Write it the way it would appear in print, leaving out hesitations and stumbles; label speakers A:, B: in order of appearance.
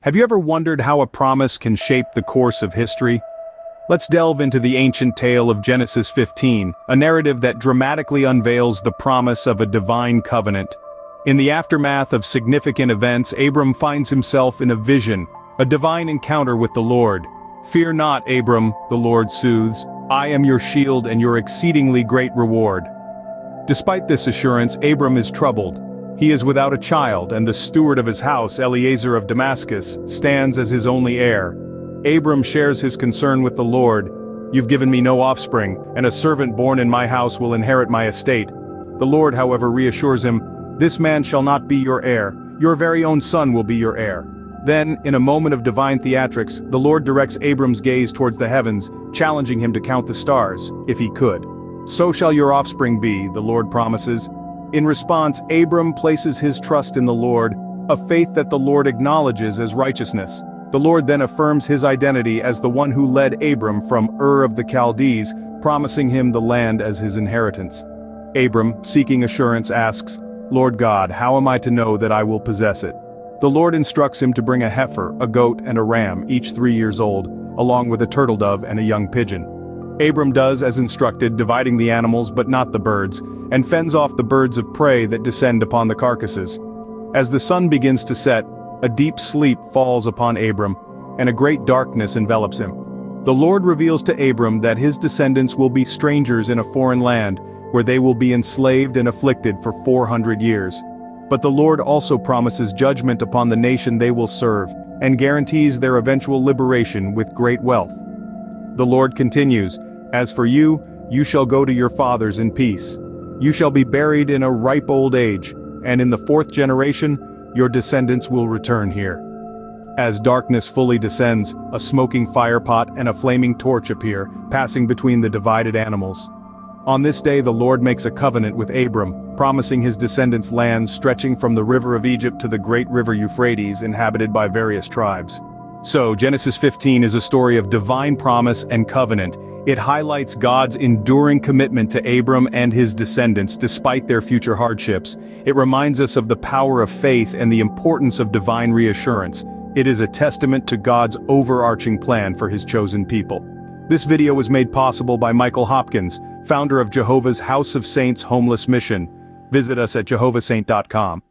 A: Have you ever wondered how a promise can shape the course of history? Let's delve into the ancient tale of Genesis 15, a narrative that dramatically unveils the promise of a divine covenant. In the aftermath of significant events, Abram finds himself in a vision, a divine encounter with the Lord. "Fear not, Abram," the Lord soothes. "I am your shield and your exceedingly great reward." Despite this assurance, Abram is troubled. He is without a child, and the steward of his house, Eliezer of Damascus, stands as his only heir. Abram shares his concern with the Lord. "You've given me no offspring, and a servant born in my house will inherit my estate." The Lord, however, reassures him, "This man shall not be your heir. Your very own son will be your heir." Then, in a moment of divine theatrics, the Lord directs Abram's gaze towards the heavens, challenging him to count the stars, if he could. "So shall your offspring be," the Lord promises. In response, Abram places his trust in the Lord, a faith that the Lord acknowledges as righteousness. The Lord then affirms his identity as the one who led Abram from Ur of the Chaldees, promising him the land as his inheritance. Abram, seeking assurance, asks, "Lord God, how am I to know that I will possess it?" The Lord instructs him to bring a heifer, a goat, and a ram, each 3 years old, along with a turtle dove and a young pigeon. Abram does as instructed, dividing the animals but not the birds, and fends off the birds of prey that descend upon the carcasses. As the sun begins to set, a deep sleep falls upon Abram, and a great darkness envelops him. The Lord reveals to Abram that his descendants will be strangers in a foreign land, where they will be enslaved and afflicted for 400 years. But the Lord also promises judgment upon the nation they will serve, and guarantees their eventual liberation with great wealth. The Lord continues, "As for you, you shall go to your fathers in peace. You shall be buried in a ripe old age, and in the 4th generation, your descendants will return here." As darkness fully descends, a smoking firepot and a flaming torch appear, passing between the divided animals. On this day the Lord makes a covenant with Abram, promising his descendants lands stretching from the river of Egypt to the great river Euphrates, inhabited by various tribes. So, Genesis 15 is a story of divine promise and covenant. It highlights God's enduring commitment to Abram and his descendants despite their future hardships. It reminds us of the power of faith and the importance of divine reassurance. It is a testament to God's overarching plan for his chosen people. This video was made possible by Hopkins, founder of Jehovah's House of Saints Homeless Mission. Visit us at jehovahsaint.com.